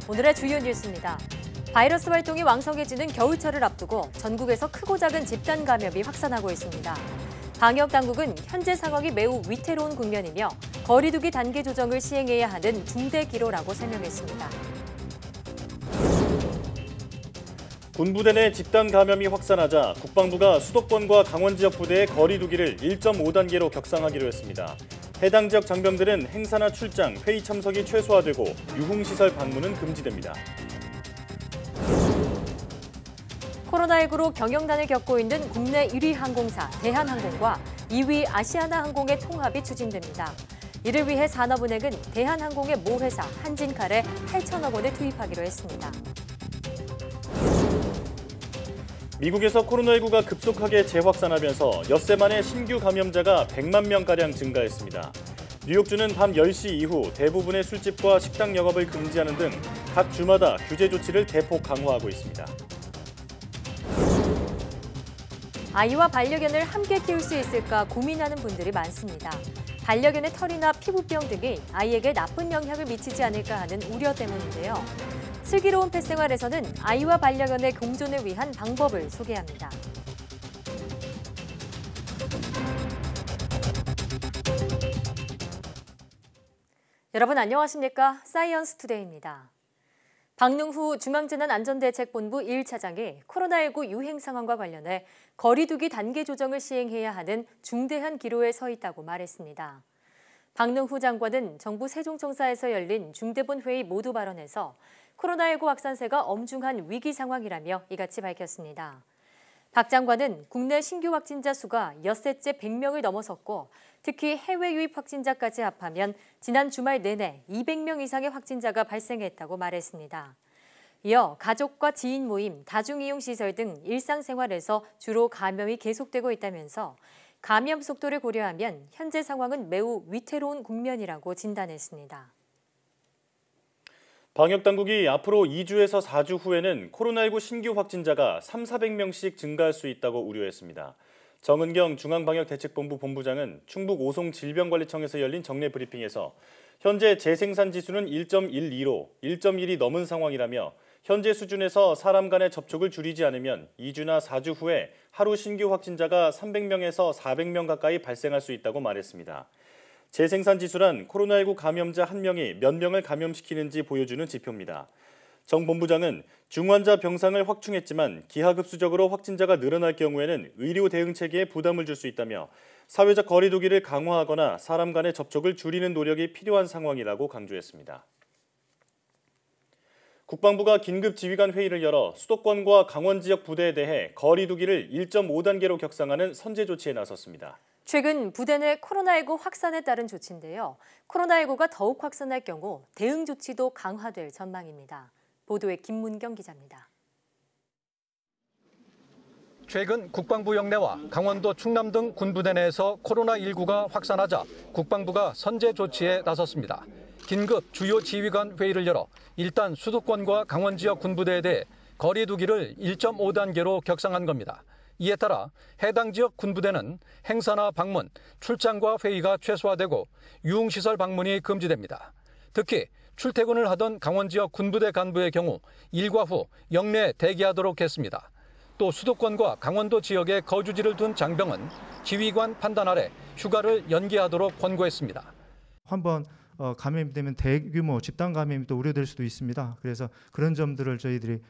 오늘의 주요 뉴스입니다. 바이러스 활동이 왕성해지는 겨울철을 앞두고 전국에서 크고 작은 집단 감염이 확산하고 있습니다. 방역 당국은 현재 상황이 매우 위태로운 국면이며 거리 두기 단계 조정을 시행해야 하는 중대 기로라고 설명했습니다. 군부대 내 집단 감염이 확산하자 국방부가 수도권과 강원 지역 부대의 거리 두기를 1.5단계로 격상하기로 했습니다. 해당 지역 장병들은 행사나 출장, 회의 참석이 최소화되고 유흥시설 방문은 금지됩니다. 코로나19로 경영난을 겪고 있는 국내 1위 항공사 대한항공과 2위 아시아나항공의 통합이 추진됩니다. 이를 위해 산업은행은 대한항공의 모회사 한진칼에 8천억 원을 투입하기로 했습니다. 미국에서 코로나19가 급속하게 재확산하면서 엿새 만에 신규 감염자가 100만 명가량 증가했습니다. 뉴욕주는 밤 10시 이후 대부분의 술집과 식당 영업을 금지하는 등 각 주마다 규제 조치를 대폭 강화하고 있습니다. 아이와 반려견을 함께 키울 수 있을까 고민하는 분들이 많습니다. 반려견의 털이나 피부병 등이 아이에게 나쁜 영향을 미치지 않을까 하는 우려 때문인데요. 슬기로운 펫생활에서는 아이와 반려견의 공존을 위한 방법을 소개합니다. 여러분 안녕하십니까? 사이언스 투데이입니다. 박능후 중앙재난안전대책본부 1차장이 코로나19 유행 상황과 관련해 거리 두기 단계 조정을 시행해야 하는 중대한 기로에 서 있다고 말했습니다. 박능후 장관은 정부 세종청사에서 열린 중대본 회의 모두 발언에서 코로나19 확산세가 엄중한 위기 상황이라며 이같이 밝혔습니다. 박 장관은 국내 신규 확진자 수가 엿새째 100명을 넘어섰고 특히 해외 유입 확진자까지 합하면 지난 주말 내내 200명 이상의 확진자가 발생했다고 말했습니다. 이어 가족과 지인 모임, 다중이용시설 등 일상생활에서 주로 감염이 계속되고 있다면서 감염 속도를 고려하면 현재 상황은 매우 위태로운 국면이라고 진단했습니다. 방역당국이 앞으로 2주에서 4주 후에는 코로나19 신규 확진자가 300~400명씩 증가할 수 있다고 우려했습니다. 정은경 중앙방역대책본부 본부장은 충북 오송질병관리청에서 열린 정례 브리핑에서 현재 재생산 지수는 1.12로 1.1이 넘은 상황이라며 현재 수준에서 사람 간의 접촉을 줄이지 않으면 2주나 4주 후에 하루 신규 확진자가 300명에서 400명 가까이 발생할 수 있다고 말했습니다. 재생산 지수란 코로나19 감염자 1명이 몇 명을 감염시키는지 보여주는 지표입니다. 정 본부장은 중환자 병상을 확충했지만 기하급수적으로 확진자가 늘어날 경우에는 의료 대응 체계에 부담을 줄 수 있다며 사회적 거리 두기를 강화하거나 사람 간의 접촉을 줄이는 노력이 필요한 상황이라고 강조했습니다. 국방부가 긴급 지휘관 회의를 열어 수도권과 강원 지역 부대에 대해 거리 두기를 1.5단계로 격상하는 선제 조치에 나섰습니다. 최근 부대 내 코로나19 확산에 따른 조치인데요. 코로나19가 더욱 확산할 경우 대응 조치도 강화될 전망입니다. 보도에 김문경 기자입니다. 최근 국방부 영내와 강원도 충남 등 군부대 내에서 코로나19가 확산하자 국방부가 선제 조치에 나섰습니다. 긴급 주요 지휘관 회의를 열어 일단 수도권과 강원 지역 군부대에 대해 거리 두기를 1.5단계로 격상한 겁니다. 이에 따라 해당 지역 군부대는 행사나 방문, 출장과 회의가 최소화되고 유흥시설 방문이 금지됩니다. 특히 출퇴근을 하던 강원 지역 군부대 간부의 경우 일과 후 영내에 대기하도록 했습니다. 또 수도권과 강원도 지역에 거주지를 둔 장병은 지휘관 판단 아래 휴가를 연기하도록 권고했습니다. 한번 감염이 되면 대규모 집단 감염이 또 우려될 수도 있습니다. 그래서 그런 점들을 저희들이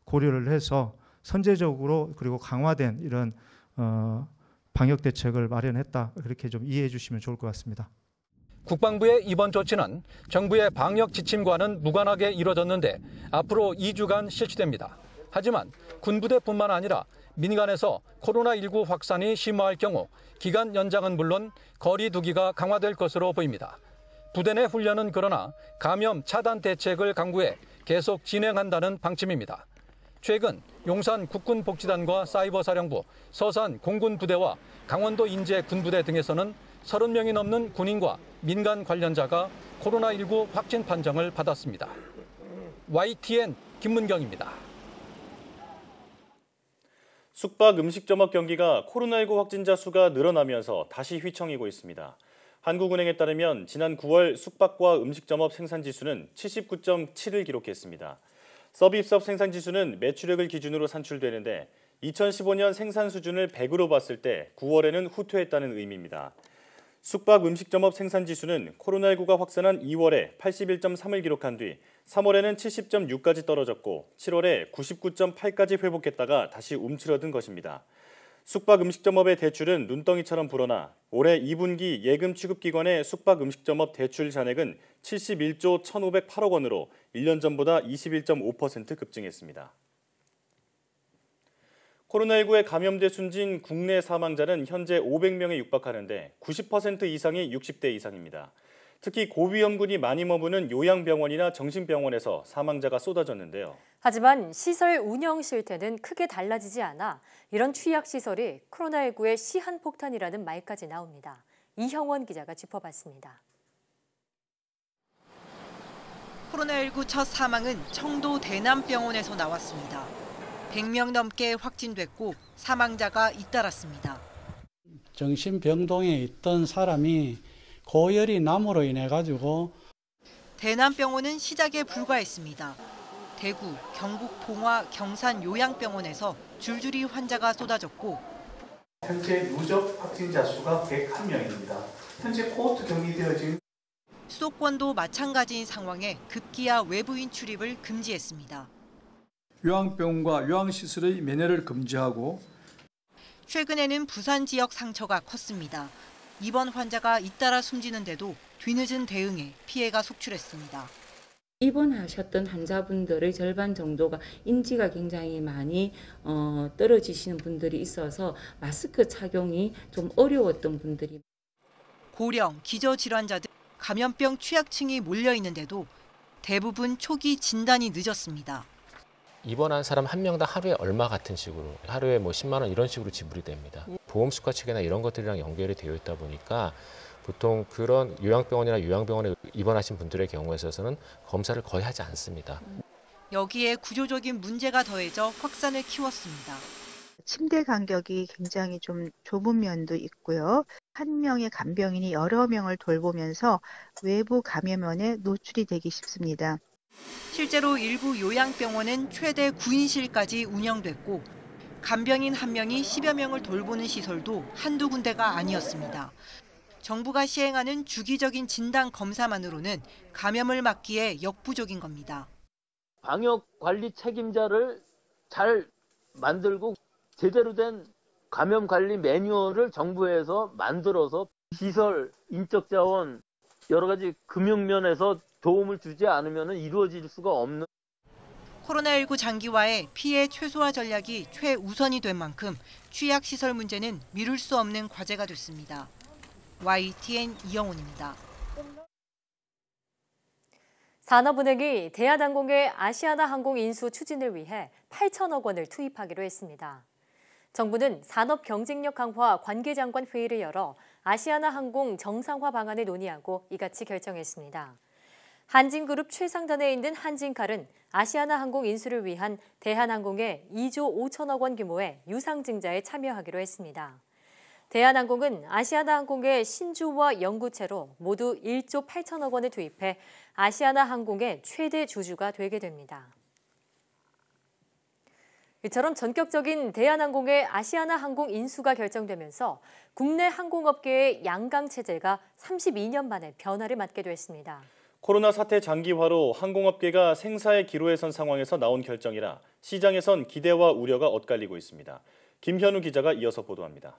고려를 해서 선제적으로 그리고 강화된 이런 방역 대책을 마련했다. 그렇게 좀 이해해 주시면 좋을 것 같습니다. 국방부의 이번 조치는 정부의 방역 지침과는 무관하게 이뤄졌는데 앞으로 2주간 실시됩니다. 하지만 군부대뿐만 아니라 민간에서 코로나19 확산이 심화할 경우 기간 연장은 물론 거리 두기가 강화될 것으로 보입니다. 부대 내 훈련은 그러나 감염 차단 대책을 강구해 계속 진행한다는 방침입니다. 최근 용산 국군복지단과 사이버사령부, 서산 공군부대와 강원도 인제 군부대 등에서는 30명이 넘는 군인과 민간 관련자가 코로나19 확진 판정을 받았습니다. YTN 김문경입니다. 숙박 음식점업 경기가 코로나19 확진자 수가 늘어나면서 다시 휘청이고 있습니다. 한국은행에 따르면 지난 9월 숙박과 음식점업 생산지수는 79.7을 기록했습니다. 서비스업 생산지수는 매출액을 기준으로 산출되는데 2015년 생산 수준을 100으로 봤을 때 9월에는 후퇴했다는 의미입니다. 숙박 음식점업 생산지수는 코로나19가 확산한 2월에 81.3을 기록한 뒤 3월에는 70.6까지 떨어졌고 7월에 99.8까지 회복했다가 다시 움츠러든 것입니다. 숙박 음식점업의 대출은 눈덩이처럼 불어나 올해 2분기 예금 취급기관의 숙박 음식점업 대출 잔액은 71조 1,508억 원으로 1년 전보다 21.5% 급증했습니다. 코로나19에 감염돼 숨진 국내 사망자는 현재 500명에 육박하는데 90% 이상이 60대 이상입니다. 특히 고위험군이 많이 머무는 요양병원이나 정신병원에서 사망자가 쏟아졌는데요. 하지만 시설 운영 실태는 크게 달라지지 않아 이런 취약시설이 코로나19의 시한폭탄이라는 말까지 나옵니다. 이형원 기자가 짚어봤습니다. 코로나19 첫 사망은 청도 대남병원에서 나왔습니다. 100명 넘게 확진됐고 사망자가 잇따랐습니다. 정신병동에 있던 사람이 고열이 남으로 인해 가지고 대남병원은 시작에 불과했습니다. 대구, 경북 봉화, 경산 요양병원에서 줄줄이 환자가 쏟아졌고 현재 누적 확진자 수가 101명입니다. 현재 코호트 격리되어진 수도권도 마찬가지인 상황에 급기야 외부인 출입을 금지했습니다. 요양병원과 요양시설의 면회를 금지하고 최근에는 부산 지역 상처가 컸습니다. 입원 환자가 잇따라 숨지는데도 뒤늦은 대응에 피해가 속출했습니다. 입원하셨던 환자분들의 절반 정도가 인지가 굉장히 많이 떨어지시는 분들이 있어서 마스크 착용이 좀 어려웠던 분들이. 고령, 기저질환자들, 감염병 취약층이 몰려 있는데도 대부분 초기 진단이 늦었습니다. 입원한 사람 한 명당 하루에 얼마 같은 식으로 하루에 뭐 10만 원 이런 식으로 지불이 됩니다. 보험 수가 체계나 이런 것들이랑 연결이 되어 있다 보니까 보통 그런 요양병원이나 요양병원에 입원하신 분들의 경우에 있어서는 검사를 거의 하지 않습니다. 여기에 구조적인 문제가 더해져 확산을 키웠습니다. 침대 간격이 굉장히 좀 좁은 면도 있고요. 한 명의 간병인이 여러 명을 돌보면서 외부 감염원에 노출이 되기 쉽습니다. 실제로 일부 요양병원은 최대 9인실까지 운영됐고 간병인 한 명이 10여 명을 돌보는 시설도 한두 군데가 아니었습니다. 정부가 시행하는 주기적인 진단 검사만으로는 감염을 막기에 역부족인 겁니다. 방역관리 책임자를 잘 만들고 제대로 된 감염관리 매뉴얼을 정부에서 만들어서 시설, 인적 자원, 여러 가지 금융 면에서 도움을 주지 않으면 이루어질 수가 없는. 코로나19 장기화에 피해 최소화 전략이 최우선이 된 만큼 취약시설 문제는 미룰 수 없는 과제가 됐습니다. YTN 이영훈입니다. 산업은행이 대한항공의 아시아나항공 인수 추진을 위해 8천억 원을 투입하기로 했습니다. 정부는 산업 경쟁력 강화 관계장관 회의를 열어 아시아나항공 정상화 방안을 논의하고 이같이 결정했습니다. 한진그룹 최상단에 있는 한진칼은 아시아나항공 인수를 위한 대한항공의 2조 5천억 원 규모의 유상증자에 참여하기로 했습니다. 대한항공은 아시아나항공의 신주와 연구체로 모두 1조 8천억 원을 투입해 아시아나항공의 최대 주주가 되게 됩니다. 이처럼 전격적인 대한항공의 아시아나항공 인수가 결정되면서 국내 항공업계의 양강 체제가 32년 만에 변화를 맞게 됐습니다. 코로나 사태 장기화로 항공업계가 생사의 기로에 선 상황에서 나온 결정이라 시장에선 기대와 우려가 엇갈리고 있습니다. 김현우 기자가 이어서 보도합니다.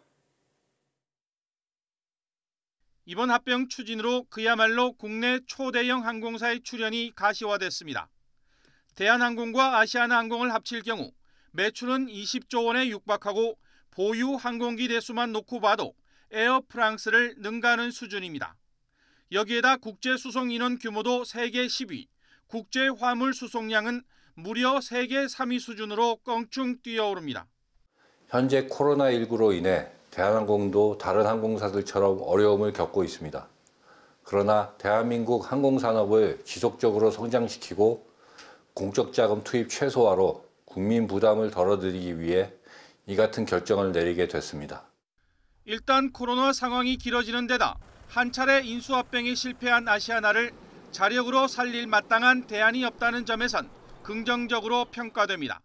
이번 합병 추진으로 그야말로 국내 초대형 항공사의 출현이 가시화됐습니다. 대한항공과 아시아나항공을 합칠 경우 매출은 20조 원에 육박하고 보유 항공기 대수만 놓고 봐도 에어프랑스를 능가하는 수준입니다. 여기에다 국제수송 인원 규모도 세계 10위, 국제 화물 수송량은 무려 세계 3위 수준으로 껑충 뛰어오릅니다. 현재 코로나19로 인해 대한항공도 다른 항공사들처럼 어려움을 겪고 있습니다. 그러나 대한민국 항공산업을 지속적으로 성장시키고 공적 자금 투입 최소화로 국민 부담을 덜어드리기 위해 이 같은 결정을 내리게 됐습니다. 일단 코로나 상황이 길어지는 데다 한 차례 인수합병에 실패한 아시아나를 자력으로 살릴 마땅한 대안이 없다는 점에선 긍정적으로 평가됩니다.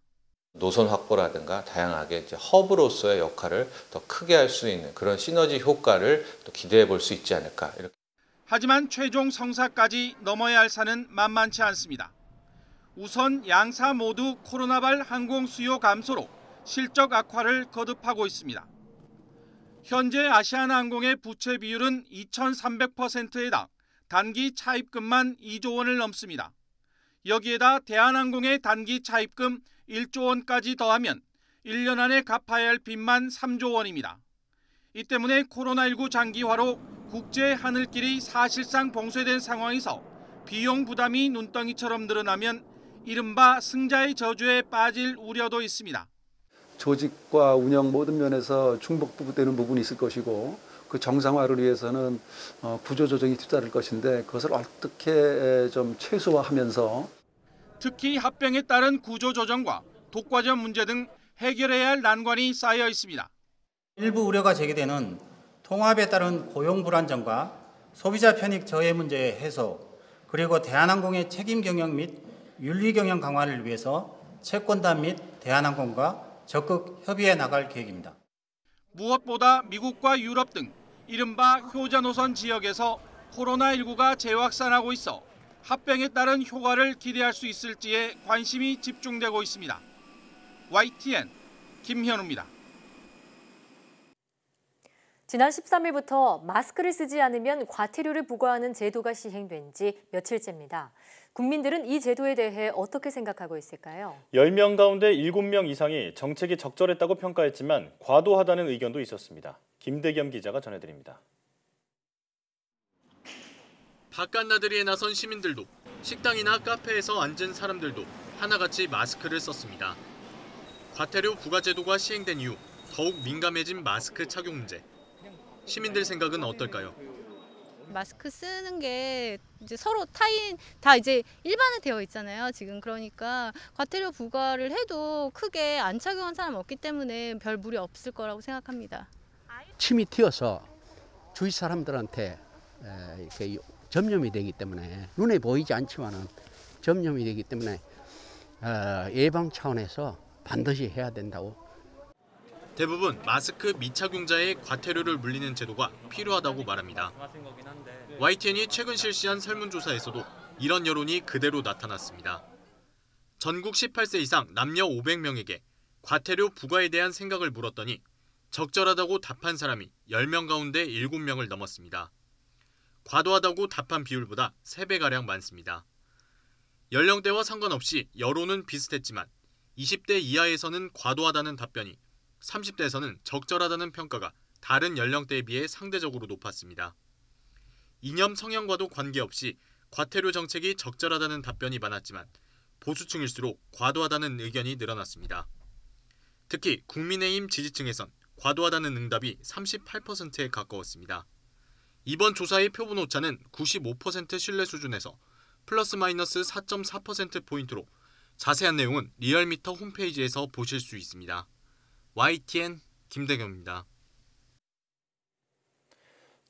노선 확보라든가 다양하게 이제 허브로서의 역할을 더 크게 할 수 있는 그런 시너지 효과를 또 기대해 볼 수 있지 않을까. 이렇게. 하지만 최종 성사까지 넘어야 할 산은 만만치 않습니다. 우선 양사 모두 코로나발 항공 수요 감소로 실적 악화를 거듭하고 있습니다. 현재 아시아나항공의 부채 비율은 2,300%에 달 단기 차입금만 2조 원을 넘습니다. 여기에다 대한항공의 단기 차입금 1조 원까지 더하면 1년 안에 갚아야 할 빚만 3조 원입니다. 이 때문에 코로나19 장기화로 국제 하늘길이 사실상 봉쇄된 상황에서 비용 부담이 눈덩이처럼 늘어나면 이른바 승자의 저주에 빠질 우려도 있습니다. 조직과 운영 모든 면에서 중복되는 부분이 있을 것이고 그 정상화를 위해서는 구조조정이 뒤따를 것인데 그것을 어떻게 좀 최소화하면서 특히 합병에 따른 구조조정과 독과점 문제 등 해결해야 할 난관이 쌓여 있습니다. 일부 우려가 제기되는 통합에 따른 고용 불안정과 소비자 편익 저해 문제의 해소, 그리고 대한항공의 책임 경영 및 윤리 경영 강화를 위해서 채권단 및 대한항공과 적극 협의해 나갈 계획입니다. 무엇보다 미국과 유럽 등 이른바 효자 노선 지역에서 코로나19가 재확산하고 있어 합병에 따른 효과를 기대할 수 있을지에 관심이 집중되고 있습니다. YTN 김현우입니다. 지난 13일부터 마스크를 쓰지 않으면 과태료를 부과하는 제도가 시행된 지 며칠째입니다. 국민들은 이 제도에 대해 어떻게 생각하고 있을까요? 10명 가운데 7명 이상이 정책이 적절했다고 평가했지만 과도하다는 의견도 있었습니다. 김대겸 기자가 전해드립니다. 바깥나들이에 나선 시민들도 식당이나 카페에서 앉은 사람들도 하나같이 마스크를 썼습니다. 과태료 부과 제도가 시행된 이후 더욱 민감해진 마스크 착용 문제. 시민들 생각은 어떨까요? 마스크 쓰는 게 이제 서로 타인 다 이제 일반화되어 있잖아요. 지금 그러니까 과태료 부과를 해도 크게 안 착용한 사람 없기 때문에 별 무리 없을 거라고 생각합니다. 침이 튀어서 주위 사람들한테 이렇게 점염이 되기 때문에 눈에 보이지 않지만은 점염이 되기 때문에 예방 차원에서 반드시 해야 된다고. 대부분 마스크 미착용자의 과태료를 물리는 제도가 필요하다고 말합니다. YTN이 최근 실시한 설문조사에서도 이런 여론이 그대로 나타났습니다. 전국 18세 이상 남녀 500명에게 과태료 부과에 대한 생각을 물었더니 적절하다고 답한 사람이 10명 가운데 7명을 넘었습니다. 과도하다고 답한 비율보다 3배가량 많습니다. 연령대와 상관없이 여론은 비슷했지만 20대 이하에서는 과도하다는 답변이 30대에서는 적절하다는 평가가 다른 연령대에 비해 상대적으로 높았습니다. 이념 성향과도 관계없이 과태료 정책이 적절하다는 답변이 많았지만 보수층일수록 과도하다는 의견이 늘어났습니다. 특히 국민의힘 지지층에선 과도하다는 응답이 38%에 가까웠습니다. 이번 조사의 표본 오차는 95% 신뢰 수준에서 플러스 마이너스 4.4%포인트로 자세한 내용은 리얼미터 홈페이지에서 보실 수 있습니다. YTN 김대겸입니다.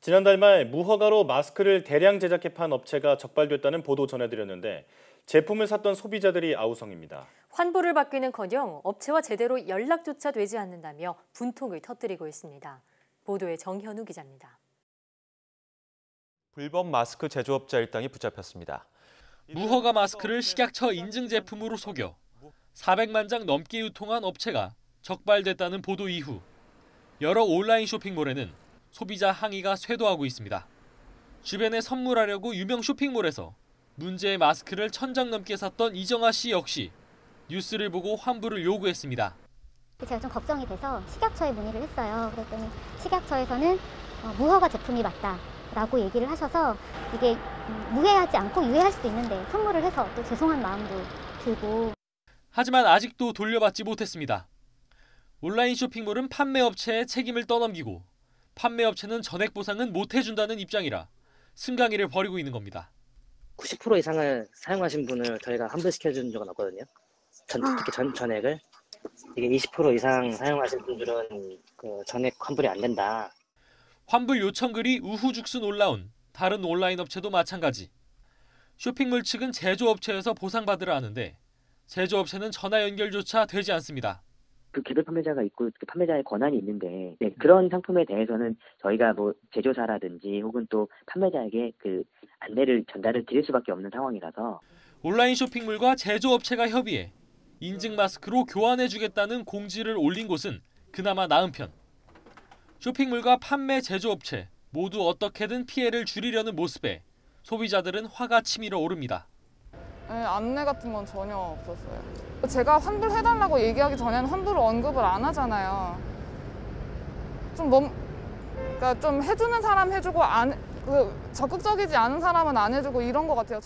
지난달 말 무허가로 마스크를 대량 제작해 판 업체가 적발됐다는 보도 전해드렸는데 제품을 샀던 소비자들이 아우성입니다. 환불을 받기는커녕 업체와 제대로 연락조차 되지 않는다며 분통을 터뜨리고 있습니다. 보도에 정현우 기자입니다. 불법 마스크 제조업자 일당이 붙잡혔습니다. 무허가 마스크를 식약처 인증 제품으로 속여 400만 장 넘게 유통한 업체가 적발됐다는 보도 이후 여러 온라인 쇼핑몰에는 소비자 항의가 쇄도하고 있습니다. 주변에 선물하려고 유명 쇼핑몰에서 문제의 마스크를 1000장 넘게 샀던 이정아 씨 역시 뉴스를 보고 환불을 요구했습니다. 제가 좀 걱정이 돼서 식약처에 문의를 했어요. 그랬더니 식약처에서는 무허가 제품이 맞다라고 얘기를 하셔서 이게 무해하지 않고 유해할 수도 있는데 선물을 해서 또 죄송한 마음도 들고. 하지만 아직도 돌려받지 못했습니다. 온라인 쇼핑몰은 판매업체에 책임을 떠넘기고 판매업체는 전액 보상은 못 해준다는 입장이라 승강이를 벌이고 있는 겁니다. 90% 이상을 사용하신 분을 저희가 환불시켜주는 적은 없거든요. 특히 전액을. 이게 20% 이상 사용하신 분들은 그 전액 환불이 안 된다. 환불 요청글이 우후죽순 올라온 다른 온라인 업체도 마찬가지. 쇼핑몰 측은 제조업체에서 보상받으라 하는데 제조업체는 전화 연결조차 되지 않습니다. 그 개별 판매자가 있고 그 판매자의 권한이 있는데 그런 상품에 대해서는 저희가 뭐 제조사라든지 혹은 또 판매자에게 그 안내를 전달을 드릴 수밖에 없는 상황이라서 온라인 쇼핑몰과 제조업체가 협의해 인증 마스크로 교환해주겠다는 공지를 올린 곳은 그나마 나은 편. 쇼핑몰과 판매 제조업체 모두 어떻게든 피해를 줄이려는 모습에 소비자들은 화가 치밀어 오릅니다. 네, 안내 같은 건 전혀 없었어요. 제가 환불해달라고 얘기하기 전에는 환불을 언급을 안 하잖아요. 그러니까 좀 해주는 사람 해주고 적극적이지 않은 사람은 안 해주고 이런 것 같아요.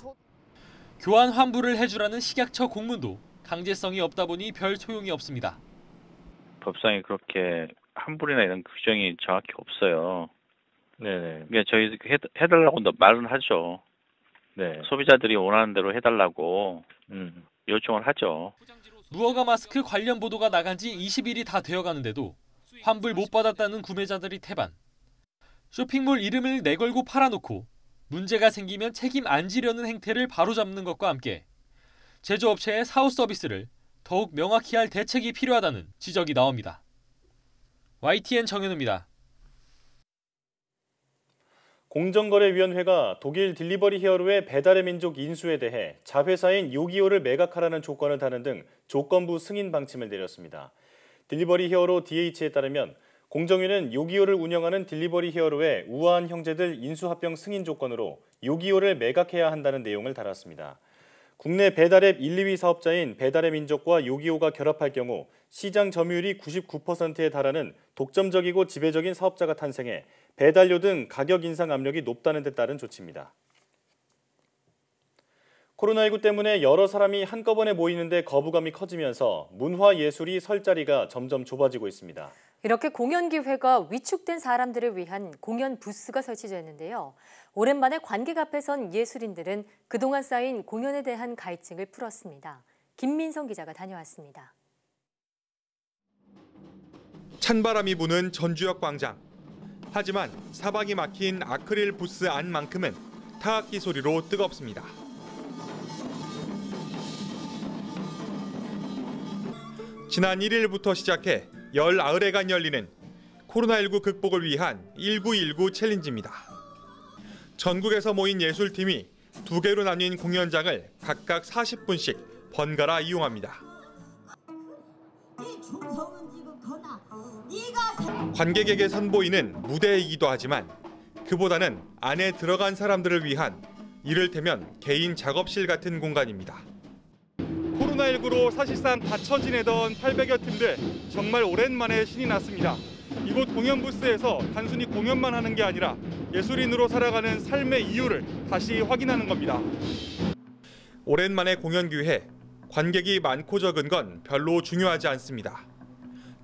교환 환불을 해주라는 식약처 공문도 강제성이 없다 보니 별 소용이 없습니다. 법상에 그렇게 환불이나 이런 규정이 정확히 없어요. 네네. 그러니까 저희 해달라고 말은 하죠. 네. 소비자들이 원하는 대로 해달라고 요청을 하죠. 무허가 마스크 관련 보도가 나간 지 20일이 다 되어가는데도 환불 못 받았다는 구매자들이 태반. 쇼핑몰 이름을 내걸고 팔아놓고 문제가 생기면 책임 안 지려는 행태를 바로잡는 것과 함께 제조업체의 사후 서비스를 더욱 명확히 할 대책이 필요하다는 지적이 나옵니다. YTN 정현우입니다. 공정거래위원회가 독일 딜리버리 히어로의 배달의 민족 인수에 대해 자회사인 요기요를 매각하라는 조건을 다는 등 조건부 승인 방침을 내렸습니다. 딜리버리 히어로 DH에 따르면 공정위는 요기요를 운영하는 딜리버리 히어로의 우아한 형제들 인수합병 승인 조건으로 요기요를 매각해야 한다는 내용을 달았습니다. 국내 배달앱 1, 2위 사업자인 배달의 민족과 요기요가 결합할 경우 시장 점유율이 99%에 달하는 독점적이고 지배적인 사업자가 탄생해 배달료 등 가격 인상 압력이 높다는 데 따른 조치입니다. 코로나19 때문에 여러 사람이 한꺼번에 모이는데 거부감이 커지면서 문화예술이 설 자리가 점점 좁아지고 있습니다. 이렇게 공연 기회가 위축된 사람들을 위한 공연 부스가 설치됐는데요. 오랜만에 관객 앞에 선 예술인들은 그동안 쌓인 공연에 대한 갈증을 풀었습니다. 김민성 기자가 다녀왔습니다. 찬바람이 부는 전주역 광장. 하지만 사방이 막힌 아크릴 부스 안만큼은 타악기 소리로 뜨겁습니다. 지난 1일부터 시작해 열 나흘에간 열리는 코로나19 극복을 위한 1919 챌린지입니다. 전국에서 모인 예술팀이 두 개로 나뉜 공연장을 각각 40분씩 번갈아 이용합니다. 관객에게 선보이는 무대이기도 하지만 그보다는 안에 들어간 사람들을 위한 이를테면 개인 작업실 같은 공간입니다. 코로나19로 사실상 닫혀 지내던 800여 팀들 정말 오랜만에 신이 났습니다. 이곳 공연 부스에서 단순히 공연만 하는 게 아니라 예술인으로 살아가는 삶의 이유를 다시 확인하는 겁니다. 오랜만에 공연 기회, 관객이 많고 적은 건 별로 중요하지 않습니다.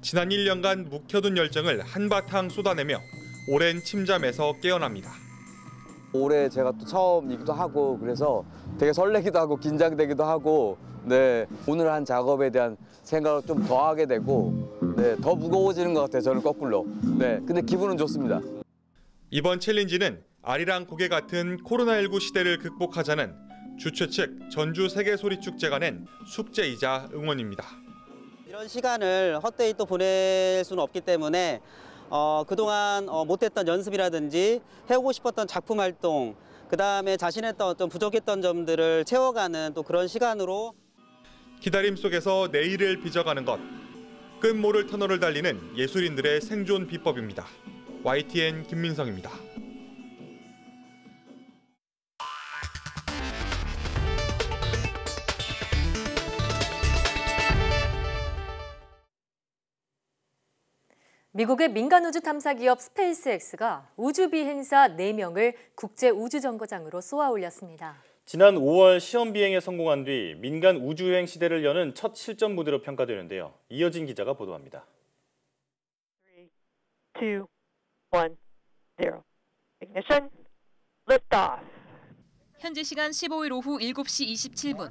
지난 1년간 묵혀둔 열정을 한바탕 쏟아내며 오랜 침잠에서 깨어납니다. 올해 제가 또 처음이기도 하고 그래서 되게 설레기도 하고 긴장되기도 하고 네, 오늘 한 작업에 대한 생각을 좀 더 하게 되고 네, 더 무거워지는 것 같아요. 저는 거꾸로. 네, 근데 기분은 좋습니다. 이번 챌린지는 아리랑 고개 같은 코로나19 시대를 극복하자는 주최 측 전주 세계소리축제가 낸 숙제이자 응원입니다. 이런 시간을 헛되이 또 보낼 수는 없기 때문에 그동안 못했던 연습이라든지 해오고 싶었던 작품 활동, 그다음에 자신의 어떤 부족했던 점들을 채워가는 또 그런 시간으로 기다림 속에서 내일을 빚어가는 것. 끝모를 터널을 달리는 예술인들의 생존 비법입니다. YTN 김민성입니다. 미국의 민간 우주 탐사 기업 스페이스X가 우주 비행사 4명을 국제 우주정거장으로 쏘아 올렸습니다. 지난 5월 시험 비행에 성공한 뒤 민간 우주여행 시대를 여는 첫 실전 무대로 평가되는데요. 이어진 기자가 보도합니다. 3, 2, 1, 0. Ignition. Liftoff. 현지 시간 15일 오후 7시 27분.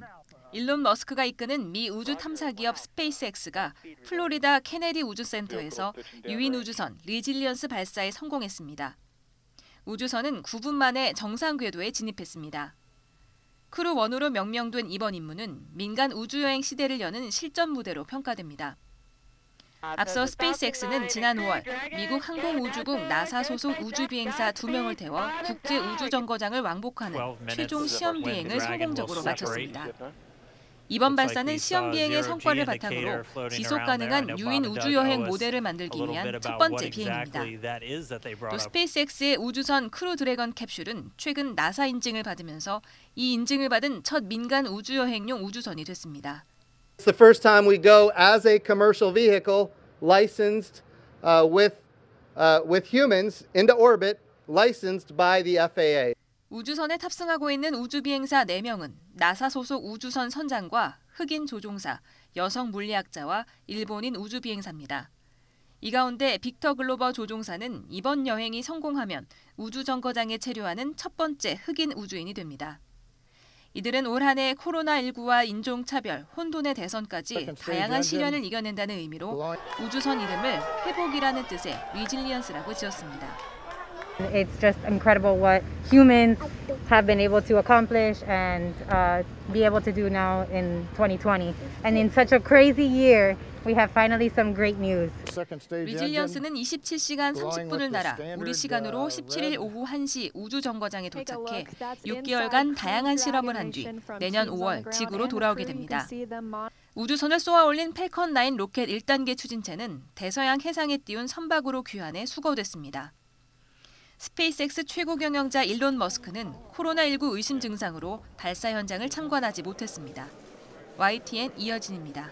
일론 머스크가 이끄는 미 우주 탐사 기업 스페이스X가 플로리다 케네디 우주센터에서 유인 우주선 리질리언스 발사에 성공했습니다. 우주선은 9분 만에 정상 궤도에 진입했습니다. 크루 1으로 명명된 이번 임무는 민간 우주여행 시대를 여는 실전 무대로 평가됩니다. 앞서 스페이스X는 지난 5월 미국 항공우주국 나사 소속 우주비행사 2명을 태워 국제우주정거장을 왕복하는 최종 시험 비행을 성공적으로 마쳤습니다. 이번 발사는 시험 비행의 성과를 바탕으로 지속 가능한 유인 우주여행 모델을 만들기 위한 첫 번째 비행입니다. 또 스페이스X의 우주선 크루 드래건 캡슐은 최근 나사 인증을 받으면서 이 인증을 받은 첫 민간 우주여행용 우주선이 됐습니다. It's the first time we go as a commercial vehicle licensed with humans into orbit, licensed by the FAA. 우주선에 탑승하고 있는 우주비행사 4명은 나사 소속 우주선 선장과 흑인 조종사, 여성 물리학자와 일본인 우주비행사입니다. 이 가운데 빅터 글로버 조종사는 이번 여행이 성공하면 우주정거장에 체류하는 첫 번째 흑인 우주인이 됩니다. 이들은 올 한 해 코로나19와 인종차별, 혼돈의 대선까지 다양한 시련을 이겨낸다는 의미로 우주선 이름을 회복이라는 뜻의 리질리언스라고 지었습니다. It's just incredible what humans have been able to accomplish and be able to do now in 2020. And in such a crazy year, we have finally some great news. 리질리언스는 27시간 30분을 날아 우리 시간으로 17일 오후 1시 우주정거장에 도착해 6개월간 다양한 실험을 한 뒤 내년 5월 지구로 돌아오게 됩니다. 우주선을 쏘아 올린 팰컨 9 로켓 1단계 추진체는 대서양 해상에 띄운 선박으로 귀환해 수거됐습니다. 스페이스X 최고 경영자 일론 머스크는 코로나19 의심 증상으로 발사 현장을 참관하지 못했습니다. YTN 이여진입니다.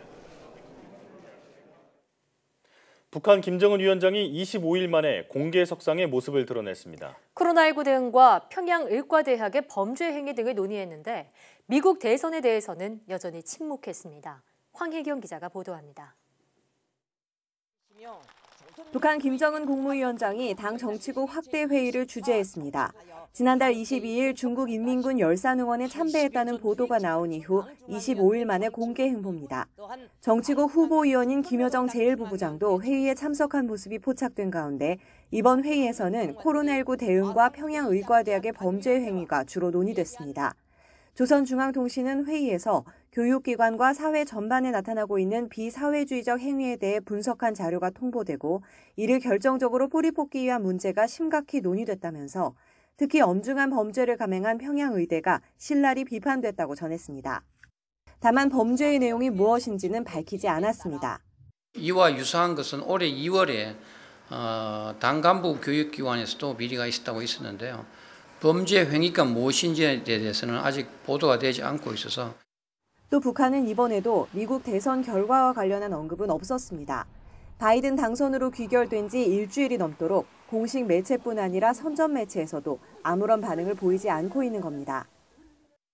북한 김정은 위원장이 25일 만에 공개 석상의 모습을 드러냈습니다. 코로나19 대응과 평양 의과대학의 범죄 행위 등을 논의했는데 미국 대선에 대해서는 여전히 침묵했습니다. 황혜경 기자가 보도합니다. 북한 김정은 국무위원장이 당 정치국 확대 회의를 주재했습니다. 지난달 22일 중국 인민군 열산응원에 참배했다는 보도가 나온 이후 25일 만에 공개 행보입니다. 정치국 후보위원인 김여정 제1부부장도 회의에 참석한 모습이 포착된 가운데 이번 회의에서는 코로나19 대응과 평양의과대학의 범죄 행위가 주로 논의됐습니다. 조선중앙통신은 회의에서 교육기관과 사회 전반에 나타나고 있는 비사회주의적 행위에 대해 분석한 자료가 통보되고 이를 결정적으로 뿌리 뽑기 위한 문제가 심각히 논의됐다면서 특히 엄중한 범죄를 감행한 평양의대가 신랄히 비판됐다고 전했습니다. 다만 범죄의 내용이 무엇인지는 밝히지 않았습니다. 이와 유사한 것은 올해 2월에 당 간부 교육기관에서도 비리가 있었다고 있었는데요. 범죄 행위가 무엇인지에 대해서는 아직 보도가 되지 않고 있어서 또 북한은 이번에도 미국 대선 결과와 관련한 언급은 없었습니다. 바이든 당선으로 귀결된 지 일주일이 넘도록 공식 매체뿐 아니라 선전 매체에서도 아무런 반응을 보이지 않고 있는 겁니다.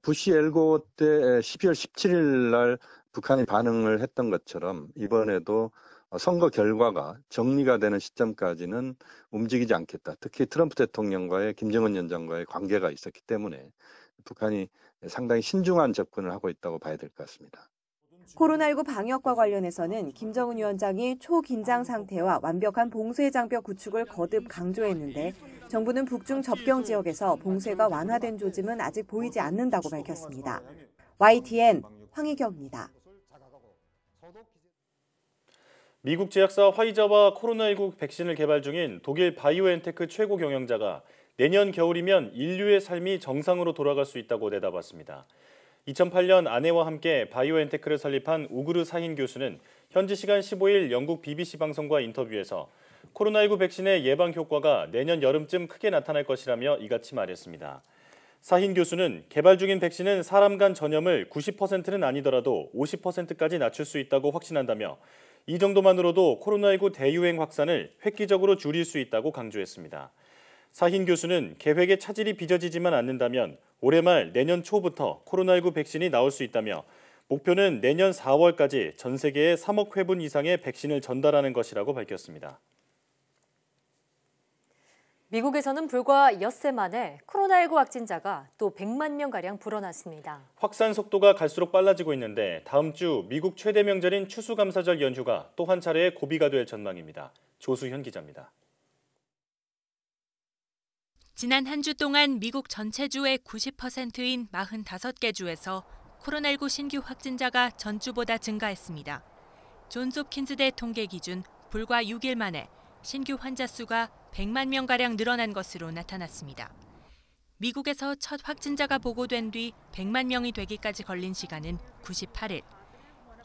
부시 엘고 때 12월 17일 날 북한이 반응을 했던 것처럼 이번에도 선거 결과가 정리가 되는 시점까지는 움직이지 않겠다. 특히 트럼프 대통령과의 김정은 위원장과의 관계가 있었기 때문에 북한이 상당히 신중한 접근을 하고 있다고 봐야 될 것 같습니다. 코로나19 방역과 관련해서는 김정은 위원장이 초긴장 상태와 완벽한 봉쇄 장벽 구축을 거듭 강조했는데 정부는 북중 접경 지역에서 봉쇄가 완화된 조짐은 아직 보이지 않는다고 밝혔습니다. YTN 황희경입니다. 미국 제약사 화이자와 코로나19 백신을 개발 중인 독일 바이오엔테크 최고 경영자가 내년 겨울이면 인류의 삶이 정상으로 돌아갈 수 있다고 내다봤습니다. 2008년 아내와 함께 바이오엔테크를 설립한 우그르 사힌 교수는 현지 시간 15일 영국 BBC 방송과 인터뷰에서 코로나19 백신의 예방 효과가 내년 여름쯤 크게 나타날 것이라며 이같이 말했습니다. 사힌 교수는 개발 중인 백신은 사람 간 전염을 90%는 아니더라도 50%까지 낮출 수 있다고 확신한다며 이 정도만으로도 코로나19 대유행 확산을 획기적으로 줄일 수 있다고 강조했습니다. 사힌 교수는 계획에 차질이 빚어지지만 않는다면 올해 말 내년 초부터 코로나19 백신이 나올 수 있다며 목표는 내년 4월까지 전 세계에 3억 회분 이상의 백신을 전달하는 것이라고 밝혔습니다. 미국에서는 불과 엿새 만에 코로나19 확진자가 또 100만 명가량 불어났습니다. 확산 속도가 갈수록 빨라지고 있는데 다음 주 미국 최대 명절인 추수감사절 연휴가 또 한 차례의 고비가 될 전망입니다. 조수현 기자입니다. 지난 한 주 동안 미국 전체 주의 90%인 45개 주에서 코로나19 신규 확진자가 전주보다 증가했습니다. 존스홉킨스대 통계 기준 불과 6일 만에 신규 환자 수가 100만 명가량 늘어난 것으로 나타났습니다. 미국에서 첫 확진자가 보고된 뒤 100만 명이 되기까지 걸린 시간은 98일.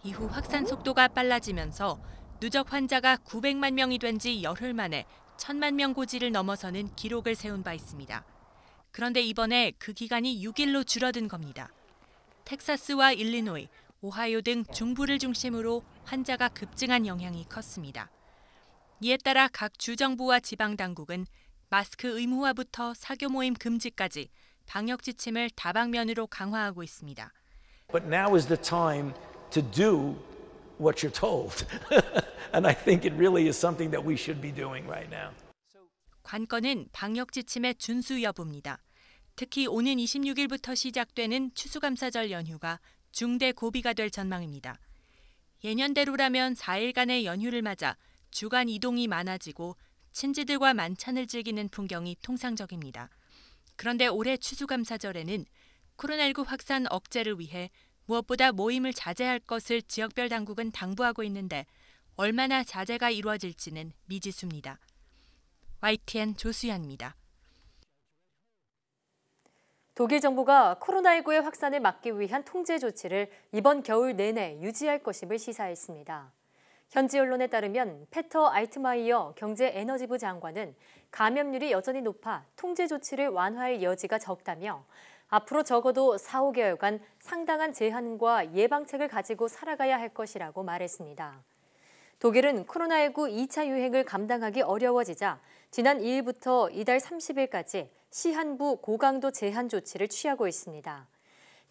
이후 확산 속도가 빨라지면서 누적 환자가 900만 명이 된 지 열흘 만에 1000만 명 고지를 넘어서는 기록을 세운 바 있습니다. 그런데 이번에 그 기간이 6일로 줄어든 겁니다. 텍사스와 일리노이, 오하이오 등 중부를 중심으로 환자가 급증한 영향이 컸습니다. 이에 따라 각 주정부와 지방당국은 마스크 의무화부터 사교 모임 금지까지 방역 지침을 다방면으로 강화하고 있습니다. But now is the time to do what you're told. And I think it really is something that we should be doing right now. 관건은 방역 지침의 준수 여부입니다. 특히 오는 26일부터 시작되는 추수감사절 연휴가 중대 고비가 될 전망입니다. 예년대로라면 4일간의 연휴를 맞아 주간 이동이 많아지고 친지들과 만찬을 즐기는 풍경이 통상적입니다. 그런데 올해 추수감사절에는 코로나19 확산 억제를 위해 무엇보다 모임을 자제할 것을 지역별 당국은 당부하고 있는데 얼마나 자제가 이루어질지는 미지수입니다. YTN 조수연입니다. 독일 정부가 코로나19의 확산을 막기 위한 통제 조치를 이번 겨울 내내 유지할 것임을 시사했습니다. 현지 언론에 따르면 페터 알트마이어 경제에너지부 장관은 감염률이 여전히 높아 통제 조치를 완화할 여지가 적다며 앞으로 적어도 4, 5개월간 상당한 제한과 예방책을 가지고 살아가야 할 것이라고 말했습니다. 독일은 코로나19 2차 유행을 감당하기 어려워지자 지난 2일부터 이달 30일까지 시한부 고강도 제한 조치를 취하고 있습니다.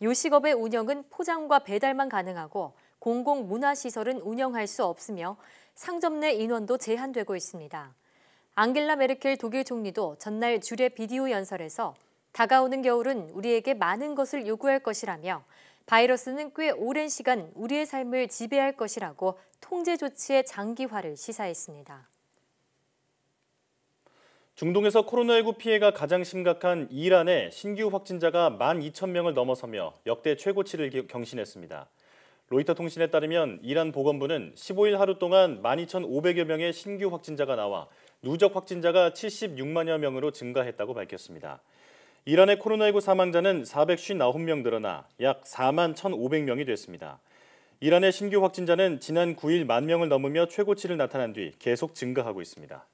요식업의 운영은 포장과 배달만 가능하고 공공문화시설은 운영할 수 없으며 상점 내 인원도 제한되고 있습니다. 앙겔라 메르켈 독일 총리도 전날 주례 비디오 연설에서 다가오는 겨울은 우리에게 많은 것을 요구할 것이라며 바이러스는 꽤 오랜 시간 우리의 삶을 지배할 것이라고 통제 조치의 장기화를 시사했습니다. 중동에서 코로나19 피해가 가장 심각한 이란의 신규 확진자가 12,000명을 넘어서며 역대 최고치를 경신했습니다. 로이터 통신에 따르면 이란 보건부는 15일 하루 동안 12,500여 명의 신규 확진자가 나와 누적 확진자가 76만여 명으로 증가했다고 밝혔습니다. 이란의 코로나19 사망자는 459명 늘어나 약 4만 1,500명이 됐습니다. 이란의 신규 확진자는 지난 9일 1만 명을 넘으며 최고치를 나타난 뒤 계속 증가하고 있습니다.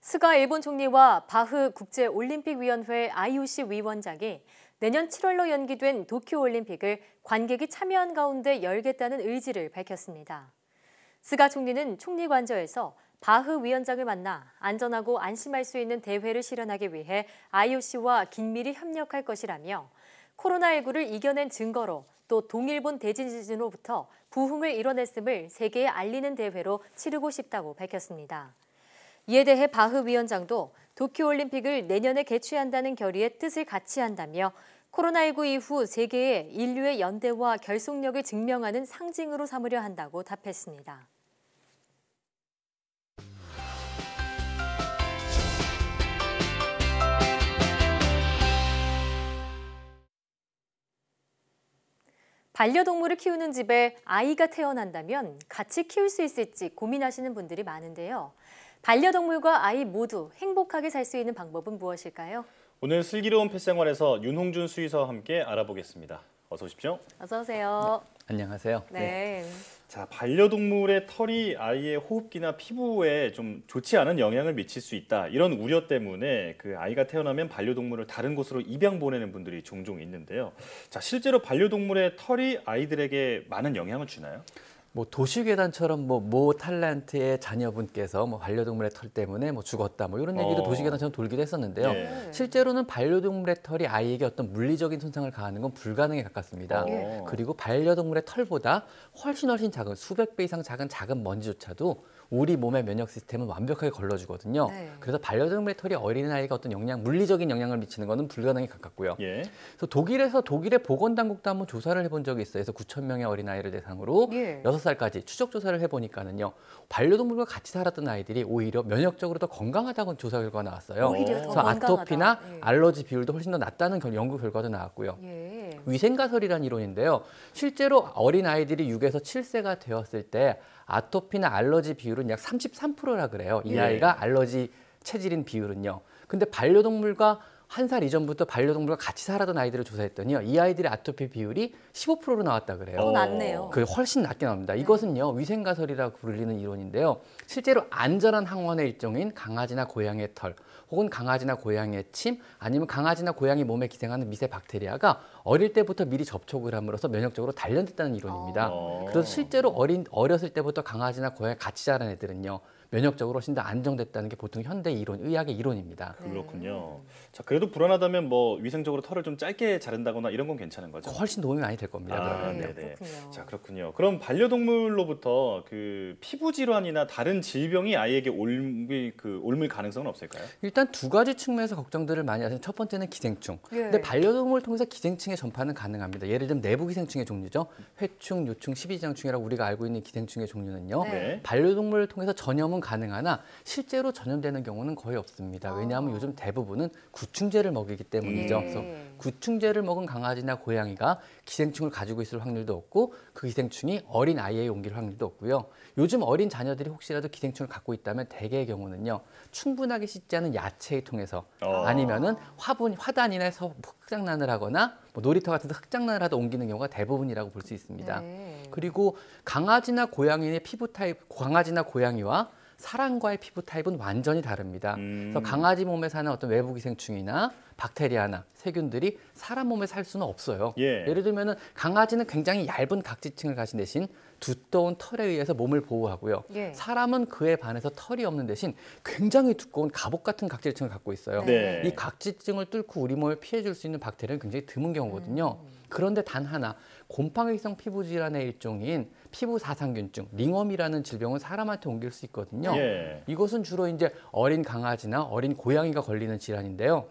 스가 일본 총리와 바흐 국제올림픽위원회 IOC 위원장이 내년 7월로 연기된 도쿄올림픽을 관객이 참여한 가운데 열겠다는 의지를 밝혔습니다. 스가 총리는 총리 관저에서 바흐 위원장을 만나 안전하고 안심할 수 있는 대회를 실현하기 위해 IOC와 긴밀히 협력할 것이라며 코로나19를 이겨낸 증거로 또 동일본 대지진으로부터 부흥을 이뤄냈음을 세계에 알리는 대회로 치르고 싶다고 밝혔습니다. 이에 대해 바흐 위원장도 도쿄올림픽을 내년에 개최한다는 결의의 뜻을 같이 한다며 코로나19 이후 세계에 인류의 연대와 결속력을 증명하는 상징으로 삼으려 한다고 답했습니다. 반려동물을 키우는 집에 아이가 태어난다면 같이 키울 수 있을지 고민하시는 분들이 많은데요. 반려동물과 아이 모두 행복하게 살 수 있는 방법은 무엇일까요? 오늘 슬기로운 펫생활에서 윤홍준 수의사와 함께 알아보겠습니다. 어서 오십시오. 어서 오세요. 네, 안녕하세요. 네. 자, 반려동물의 털이 아이의 호흡기나 피부에 좀 좋지 않은 영향을 미칠 수 있다. 이런 우려 때문에 그 아이가 태어나면 반려동물을 다른 곳으로 입양 보내는 분들이 종종 있는데요. 자, 실제로 반려동물의 털이 아이들에게 많은 영향을 주나요? 뭐 도시괴담처럼 모 탤런트의 자녀분께서 반려동물의 털 때문에 죽었다 이런 얘기도 도시괴담처럼 돌기도 했었는데요. 네. 실제로는 반려동물의 털이 아이에게 어떤 물리적인 손상을 가하는 건 불가능에 가깝습니다. 그리고 반려동물의 털보다 훨씬 작은 수백 배 이상 작은 먼지조차도 우리 몸의 면역 시스템은 완벽하게 걸러주거든요. 네. 그래서 반려동물의 털이 어린아이가 어떤 물리적인 영향을 미치는 것은 불가능에 가깝고요. 예. 그래서 독일의 보건당국도 한번 조사를 해본 적이 있어요. 그래서 9,000명의 어린아이를 대상으로 예. 6살까지 추적 조사를 해보니까는요. 반려동물과 같이 살았던 아이들이 오히려 면역적으로 더 건강하다고 조사 결과가 나왔어요. 오히려 더 그래서 건강하다. 아토피나 예. 알러지 비율도 훨씬 더 낮다는 연구 결과도 나왔고요. 예. 위생가설이라는 이론인데요. 실제로 어린아이들이 6에서 7세가 되었을 때 아토피나 알러지 비율은 약 33%라 그래요. 이 예. 아이가 알러지 체질인 비율은요. 근데 반려동물과 1살 이전부터 반려동물과 같이 살았던 아이들을 조사했더니요. 이 아이들의 아토피 비율이 15%로 나왔다 그래요. 더 낮네요. 그 훨씬 낮게 나옵니다. 이것은요. 위생가설이라고 불리는 이론인데요. 실제로 안전한 항원의 일종인 강아지나 고양이의 털 혹은 강아지나 고양이의 침 아니면 강아지나 고양이 몸에 기생하는 미세 박테리아가 어릴 때부터 미리 접촉을 함으로써 면역적으로 단련됐다는 이론입니다. 그래서 실제로 어렸을 때부터 강아지나 고양이 같이 자란 애들은요. 면역적으로 훨씬 더 안정됐다는 게 보통 현대 이론, 의학의 이론입니다. 그렇군요. 자, 그래도 불안하다면 뭐 위생적으로 털을 좀 짧게 자른다거나 이런 건 괜찮은 거죠? 훨씬 도움이 많이 될 겁니다. 네네. 자, 그렇군요. 그럼 반려동물로부터 그 피부 질환이나 다른 질병이 아이에게 옮을 가능성은 없을까요? 일단 두 가지 측면에서 걱정들을 많이 하시는 첫 번째는 기생충. 예. 근데 반려동물을 통해서 기생충의 전파는 가능합니다. 예를 들면 내부 기생충의 종류죠. 회충, 요충, 십이지장충이라고 우리가 알고 있는 기생충의 종류는요. 네. 반려동물을 통해서 전염은 가능하나 실제로 전염되는 경우는 거의 없습니다. 왜냐하면 요즘 대부분은 구충제를 먹이기 때문이죠. 그래서 구충제를 먹은 강아지나 고양이가 기생충을 가지고 있을 확률도 없고 그 기생충이 어린 아이에 옮길 확률도 없고요. 요즘 어린 자녀들이 혹시라도 기생충을 갖고 있다면 대개의 경우는요. 충분하게 씻지 않은 야채를 통해서 아니면은 화단이나 흙장난을 하거나 뭐 놀이터 같은 데서 흙장난을 하다 옮기는 경우가 대부분이라고 볼 수 있습니다. 그리고 강아지나 고양이의 피부 타입, 강아지나 고양이와 사람과의 피부 타입은 완전히 다릅니다. 그래서 강아지 몸에 사는 어떤 외부 기생충이나 박테리아나 세균들이 사람 몸에 살 수는 없어요. 예를 들면은 강아지는 굉장히 얇은 각지층을 가진 대신 두꺼운 털에 의해서 몸을 보호하고요. 사람은 그에 반해서 털이 없는 대신 굉장히 두꺼운 갑옷 같은 각지층을 갖고 있어요. 네. 이 각지층을 뚫고 우리 몸에 피해줄 수 있는 박테리아는 굉장히 드문 경우거든요. 그런데 단 하나, 곰팡이성 피부 질환의 일종인 피부 사상균증, 링웜이라는 질병은 사람한테 옮길 수 있거든요. 이것은 주로 이제 어린 강아지나 어린 고양이가 걸리는 질환인데요.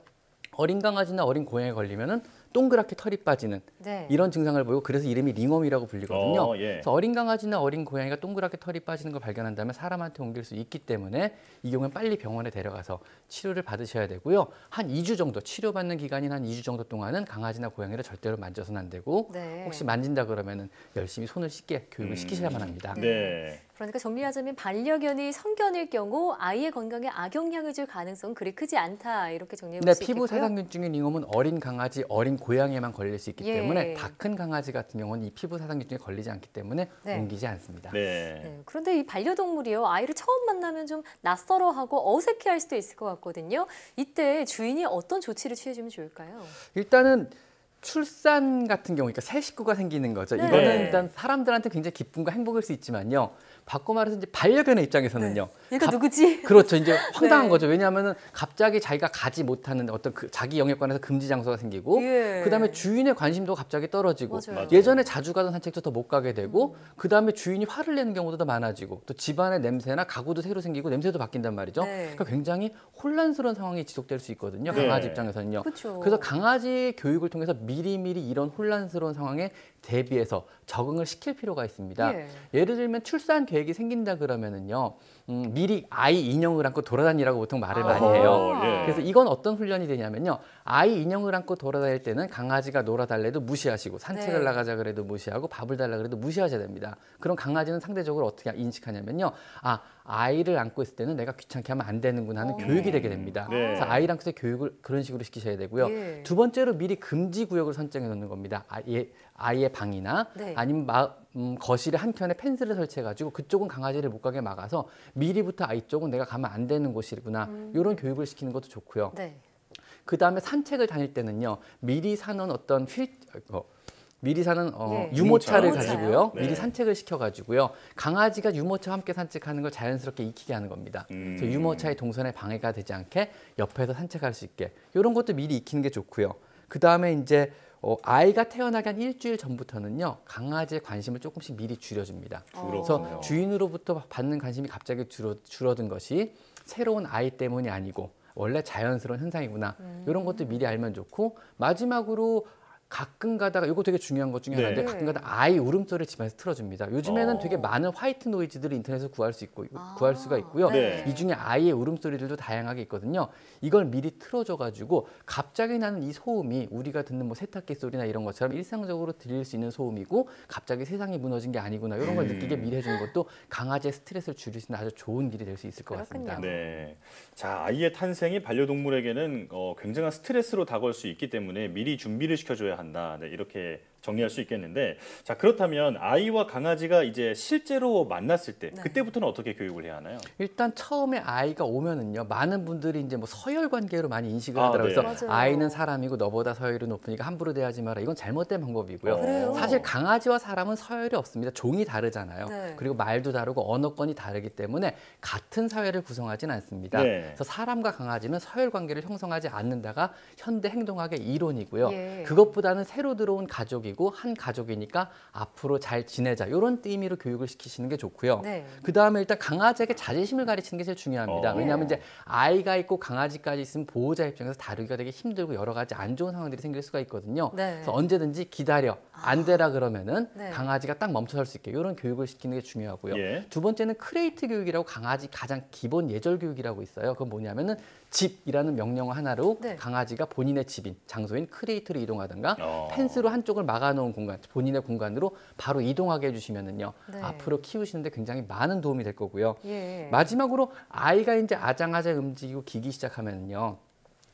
어린 강아지나 어린 고양이가 걸리면은 동그랗게 털이 빠지는 이런 증상을 보이고 그래서 이름이 링웜이라고 불리거든요. 그래서 어린 강아지나 어린 고양이가 동그랗게 털이 빠지는 걸 발견한다면 사람한테 옮길 수 있기 때문에 이 경우엔 빨리 병원에 데려가서 치료를 받으셔야 되고요. 한 2주 정도, 치료받는 기간인 한 2주 정도 동안은 강아지나 고양이를 절대로 만져서는 안 되고 혹시 만진다 그러면은 열심히 손을 씻게 교육을 시키셔야만 합니다. 그러니까 정리하자면 반려견이 성견일 경우 아이의 건강에 악영향을 줄 가능성은 그리 크지 않다 이렇게 정리해 볼 수 있겠고요. 피부 사상균증의 링웜은 어린 강아지, 어린 고양이에만 걸릴 수 있기 때문에 다 큰 강아지 같은 경우는 이 피부 사상균증에 걸리지 않기 때문에 옮기지 않습니다. 그런데 이 반려동물이요 아이를 처음 만나면 좀 낯설어하고 어색해할 수도 있을 것 같거든요. 이때 주인이 어떤 조치를 취해주면 좋을까요? 일단은 출산 같은 경우, 그러니까 새 식구가 생기는 거죠. 이거는 일단 사람들한테 굉장히 기쁨과 행복일 수 있지만요. 바꿔 말해서 이제 반려견의 입장에서는요. 얘가 누구지? 그렇죠. 이제 황당한 거죠. 왜냐하면은 갑자기 자기가 가지 못하는 어떤 자기 영역권에서 금지 장소가 생기고, 그다음에 주인의 관심도 갑자기 떨어지고, 예전에 자주 가던 산책도 더 못 가게 되고, 그다음에 주인이 화를 내는 경우도 더 많아지고, 또 집안의 냄새나 가구도 새로 생기고 냄새도 바뀐단 말이죠. 그러니까 굉장히 혼란스러운 상황이 지속될 수 있거든요. 강아지 입장에서는요. 그래서 강아지 교육을 통해서 미리미리 이런 혼란스러운 상황에 대비해서 적응을 시킬 필요가 있습니다. 예를 들면 출산 계획이 생긴다 그러면은요. 미리 아이 인형을 안고 돌아다니라고 보통 말을 많이 해요. 그래서 이건 어떤 훈련이 되냐면요. 아이 인형을 안고 돌아다닐 때는 강아지가 놀아달래도 무시하시고 산책을 나가자 그래도 무시하고 밥을 달라 그래도 무시하셔야 됩니다. 그럼 강아지는 상대적으로 어떻게 인식하냐면요. 아이를 안고 있을 때는 내가 귀찮게 하면 안 되는구나 하는 교육이 되게 됩니다. 그래서 아이를 안고 있을 때 교육을 그런 식으로 시키셔야 되고요. 두 번째로 미리 금지 구역을 설정해 놓는 겁니다. 아이의 방이나 아니면 거실의 한켠에 펜스를 설치해가지고 그쪽은 강아지를 못 가게 막아서 미리부터 아이 쪽은 내가 가면 안 되는 곳이구나 이런 교육을 시키는 것도 좋고요. 그 다음에 산책을 다닐 때는요. 미리 사는 어떤 유모차를 가지고요. 미리 산책을 시켜가지고요. 강아지가 유모차와 함께 산책하는 걸 자연스럽게 익히게 하는 겁니다. 그래서 유모차의 동선에 방해가 되지 않게 옆에서 산책할 수 있게 이런 것도 미리 익히는 게 좋고요. 그 다음에 이제 아이가 태어나기 한 일주일 전부터는요, 강아지의 관심을 조금씩 미리 줄여줍니다. 그래서 주인으로부터 받는 관심이 갑자기 줄어든 것이 새로운 아이 때문이 아니고 원래 자연스러운 현상이구나. 이런 것도 미리 알면 좋고, 마지막으로 가끔 가다가, 이거 되게 중요한 것 중에 하나인데, 가끔 가다가 아이 울음소리를 집안에서 틀어줍니다. 요즘에는 되게 많은 화이트 노이즈들을 인터넷에서 구할 수가 있고요. 이 중에 아이의 울음소리들도 다양하게 있거든요. 이걸 미리 틀어줘가지고 갑자기 나는 이 소음이 우리가 듣는 뭐 세탁기 소리나 이런 것처럼 일상적으로 들릴 수 있는 소음이고, 갑자기 세상이 무너진 게 아니구나, 이런 걸 느끼게 미리 해주는 것도 강아지의 스트레스를 줄일 수 있는 아주 좋은 길이 될 수 있을 것 같습니다. 네. 자, 아이의 탄생이 반려동물에게는 굉장한 스트레스로 다가올 수 있기 때문에 미리 준비를 시켜줘야 한다. 네, 이렇게 정리할 수 있겠는데, 자, 그렇다면 아이와 강아지가 이제 실제로 만났을 때 그때부터는 어떻게 교육을 해야 하나요? 일단 처음에 아이가 오면은요, 많은 분들이 이제 뭐 서열 관계로 많이 인식을 하더라고요. 그래서 아이는 사람이고 너보다 서열이 높으니까 함부로 대하지 마라. 이건 잘못된 방법이고요. 사실 강아지와 사람은 서열이 없습니다. 종이 다르잖아요. 그리고 말도 다르고 언어권이 다르기 때문에 같은 사회를 구성하진 않습니다. 그래서 사람과 강아지는 서열 관계를 형성하지 않는다가 현대 행동학의 이론이고요. 그것보다는 새로 들어온 가족이고 한 가족이니까 앞으로 잘 지내자, 이런 의미로 교육을 시키시는 게 좋고요. 그 다음에 일단 강아지에게 자존심을 가르치는 게 제일 중요합니다. 왜냐하면 이제 아이가 있고 강아지까지 있으면 보호자 입장에서 다루기가 되게 힘들고 여러 가지 안 좋은 상황들이 생길 수가 있거든요. 그래서 언제든지 기다려, 안 되라 그러면은 강아지가 딱 멈춰설 수 있게 이런 교육을 시키는 게 중요하고요. 두 번째는 크레이트 교육이라고 강아지 가장 기본 예절 교육이라고 있어요. 그건 뭐냐면은 집이라는 명령 하나로 강아지가 본인의 집인 장소인 크레이트로 이동하든가 펜스로 한쪽을 막아놓은 공간, 본인의 공간으로 바로 이동하게 해주시면은요, 앞으로 키우시는데 굉장히 많은 도움이 될 거고요. 마지막으로 아이가 이제 아장아장 움직이고 기기 시작하면은요,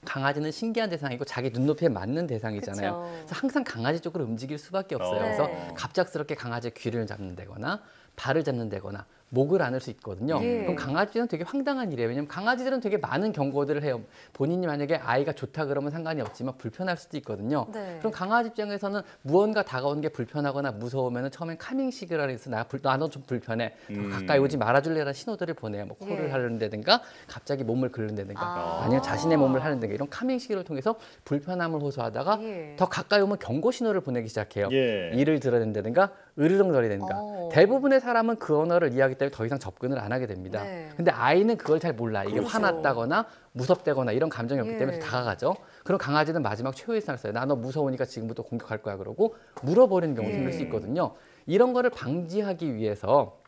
강아지는 신기한 대상이고 자기 눈높이에 맞는 대상이잖아요. 그래서 항상 강아지 쪽으로 움직일 수밖에 없어요. 그래서 갑작스럽게 강아지의 귀를 잡는다거나 발을 잡는다거나 목을 안을 수 있거든요. 그럼 강아지는 되게 황당한 일이에요. 왜냐하면 강아지들은 되게 많은 경고들을 해요. 본인이 만약에 아이가 좋다 그러면 상관이 없지만 불편할 수도 있거든요. 그럼 강아지 입장에서는 무언가 다가오는 게 불편하거나 무서우면 처음엔 카밍 시그널을 해서 나도 좀 불편해, 가까이 오지 말아줄래라는 신호들을 보내요. 뭐 코를 하는다든가 갑자기 몸을 긁는다든가 아니면 자신의 몸을 하는다든가 이런 카밍 시그널을 통해서 불편함을 호소하다가 더 가까이 오면 경고 신호를 보내기 시작해요. 이를 드러낸다든가 으르렁거리든가. 대부분의 사람은 그 언어를 이해하기 때문에 더 이상 접근을 안 하게 됩니다. 근데 아이는 그걸 잘 몰라. 이게 화났다거나 무섭다거나 이런 감정이 없기 때문에 다가가죠. 그럼 강아지는 마지막 최후의 수단을 써요. 나 너 무서우니까 지금부터 공격할 거야 그러고 물어버리는 경우가 생길 수 있거든요. 이런 거를 방지하기 위해서